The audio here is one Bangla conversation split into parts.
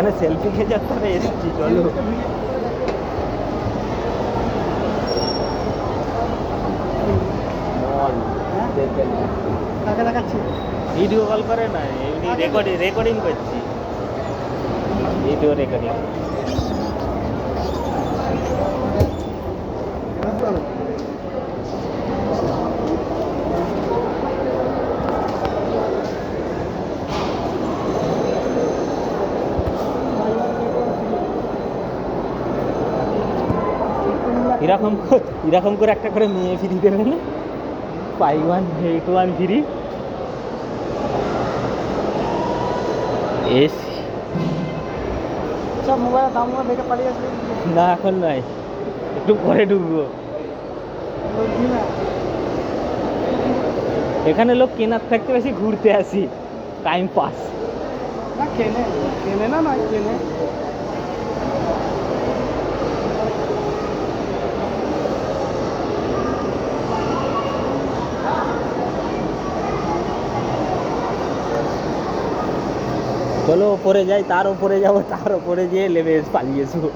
এখানে সেলফি খেয়ে করে এসেছি, চলো। ভিডিও কল করে না, এমনি রেকর্ডিং করছি, ভিডিও রেকর্ডিং। এরকম করে একটা করে মেয়ে ফ্রি দেবে না, পাই 1 8 1 ফ্রি। এসি সব মোবাইলের দামগুলো দেখে পালিয়ে আসবে না, এখন নয়, একটু পরে ঢুকবো। এখানে লোক কেনার থাকতে বেশি ঘুরতে আসি, টাইম পাস। না কেনে কেনে না নয় কেনে। চলো ওপরে যাই, তার উপরে যাবো, তার উপরে গিয়ে লেবে পালিয়ে এসবো।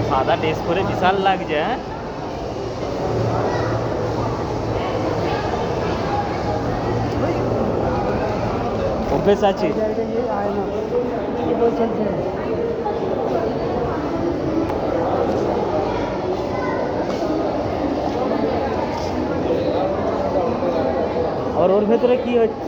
সাদা ড্রেস পরে বিশাল লাগছে, হ্যাঁ। অভ্যেস আছে। আর ওর ভেতরে কি হচ্ছে?